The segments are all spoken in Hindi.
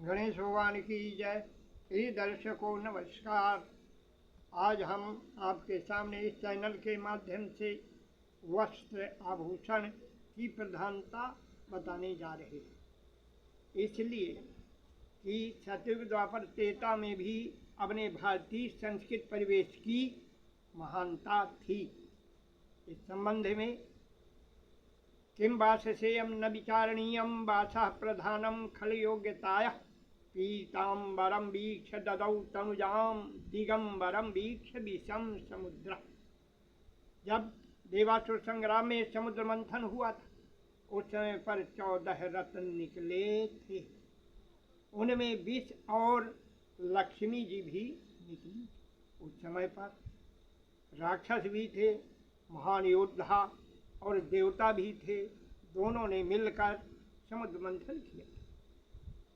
गणेश भगवान की जय। प्रिय दर्शकों नमस्कार। आज हम आपके सामने इस चैनल के माध्यम से वस्त्र आभूषण की प्रधानता बताने जा रहे हैं, इसलिए कि सतयुग द्वापर त्रेता में भी अपने भारतीय संस्कृत परिवेश की महानता थी। इस संबंध में किम वाससेयम न विचारणीयम वासः प्रधानम खल योग्यताया पीताम्बरम वीक्ष ददौ तनुजाम दिगंबरम वीक्ष विषम समुद्र। जब देवासुर संग्राम में समुद्र मंथन हुआ था, उस समय पर 14 रत्न निकले थे। उनमें विष और लक्ष्मी जी भी निकली। उस समय पर राक्षस भी थे, महान योद्धा और देवता भी थे। दोनों ने मिलकर समुद्र मंथन किया।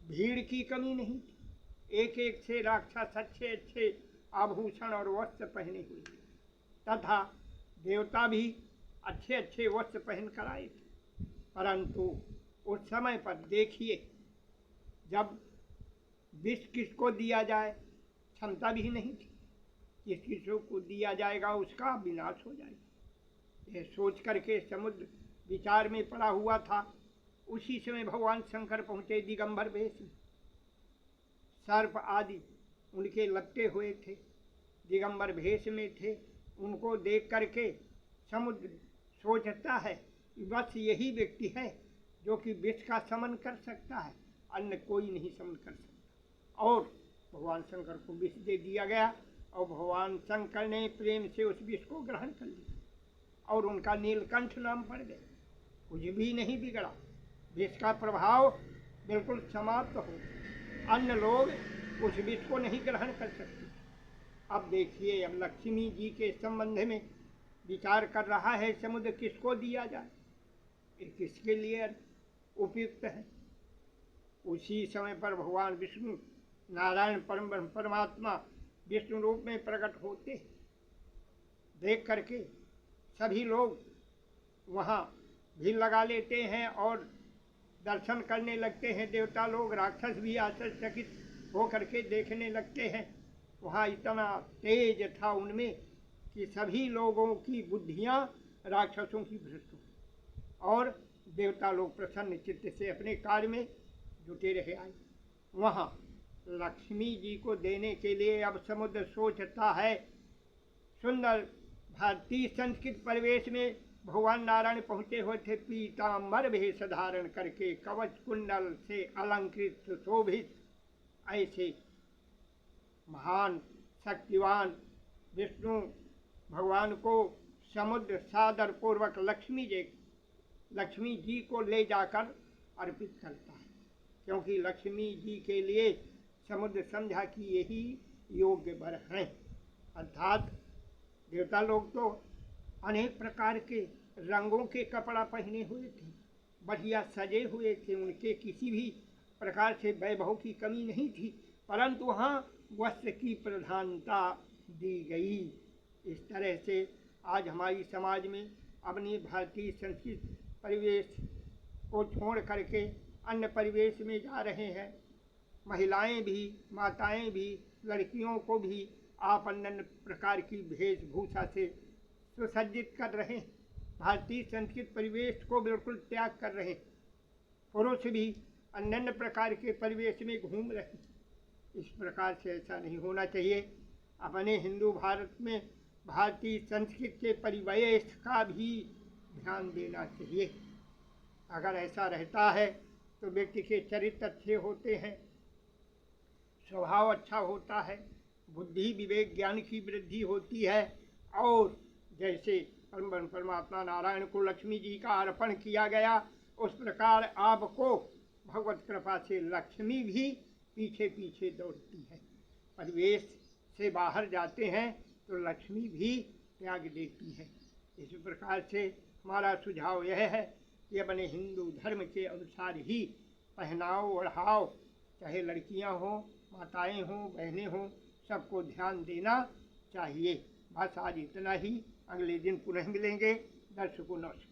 भीड़ की कमी नहीं थी। एक एक से राक्षस अच्छे अच्छे आभूषण और वस्त्र पहने हुए थे, तथा देवता भी अच्छे अच्छे वस्त्र पहन कर आए थे। परंतु उस समय पर देखिए, जब विष किसको दिया जाए, क्षमता भी नहीं थी। जिस किसी को दिया जाएगा उसका विनाश हो जाएगा। यह सोच करके समुद्र विचार में पड़ा हुआ था। उसी समय भगवान शंकर पहुँचे दिगंबर वेश में। सर्प आदि उनके लपटे हुए थे, दिगंबर भेष में थे। उनको देख करके समुद्र सोचता है कि बस यही व्यक्ति है जो कि विष का शमन कर सकता है, अन्य कोई नहीं शमन कर सकता। और भगवान शंकर को विष दे दिया गया और भगवान शंकर ने प्रेम से उस विष को ग्रहण कर लिया और उनका नीलकंठ नाम पड़ गया। कुछ भी नहीं बिगड़ा, विष का प्रभाव बिल्कुल समाप्त हो। अन्य लोग उस विष को नहीं ग्रहण कर सकते। अब देखिए, अब लक्ष्मी जी के संबंध में विचार कर रहा है, समुद्र किसको दिया जाए, ये किसके लिए उपयुक्त है। उसी समय पर भगवान विष्णु नारायण परमात्मा विष्णु रूप में प्रकट होते। देख करके सभी लोग वहाँ भीड़ लगा लेते हैं और दर्शन करने लगते हैं। देवता लोग, राक्षस भी आश्चर्यचकित हो करके देखने लगते हैं। वहाँ इतना तेज था उनमें कि सभी लोगों की बुद्धियाँ राक्षसों की भ्रष्ट हो और देवता लोग प्रसन्न चित्त से अपने कार्य में जुटे रहे आए। वहाँ लक्ष्मी जी को देने के लिए अब समुद्र सोचता है। सुंदर भारतीय संस्कृत परिवेश में भगवान नारायण पहुँचे हुए थे, पीताम्बर भेष धारण करके, कवच कुंडल से अलंकृत सुशोभित। ऐसे महान शक्तिवान विष्णु भगवान को समुद्र सादर पूर्वक लक्ष्मी जी को ले जाकर अर्पित करता है, क्योंकि लक्ष्मी जी के लिए समुद्र समझा कि यही योग्य वर हैं। अर्थात देवता लोग तो अनेक प्रकार के रंगों के कपड़ा पहने हुए थे, बढ़िया सजे हुए थे, उनके किसी भी प्रकार से वैभव की कमी नहीं थी, परंतु वहाँ वस्त्र की प्रधानता दी गई। इस तरह से आज हमारी समाज में अपनी भारतीय संस्कृत परिवेश को छोड़ करके अन्य परिवेश में जा रहे हैं। महिलाएं भी, माताएं भी, लड़कियों को भी आप अन्य प्रकार की वेशभूषा से सुसज्जित कर रहे हैं। भारतीय संस्कृत परिवेश को बिल्कुल त्याग कर रहे हैं। पुरुष भी अन्य प्रकार के परिवेश में घूम रहे हैं। इस प्रकार से ऐसा नहीं होना चाहिए। अपने हिंदू भारत में भारतीय संस्कृत के परिवेश का भी ध्यान देना चाहिए। अगर ऐसा रहता है तो व्यक्ति के चरित्र अच्छे होते हैं, स्वभाव अच्छा होता है, बुद्धि विवेक ज्ञान की वृद्धि होती है। और जैसे परमात्मा नारायण को लक्ष्मी जी का अर्पण किया गया, उस प्रकार आपको भगवत कृपा से लक्ष्मी भी पीछे पीछे दौड़ती है। परिवेश से बाहर जाते हैं तो लक्ष्मी भी त्याग देती है। इस प्रकार से हमारा सुझाव यह है कि अपने हिंदू धर्म के अनुसार ही पहनाव ओढ़ाव, चाहे लड़कियां हों, माताएं हों, बहनें हों, सबको ध्यान देना चाहिए। बस आज इतना ही। अगले दिन पुनः मिलेंगे। दर्शकों नमस्कार।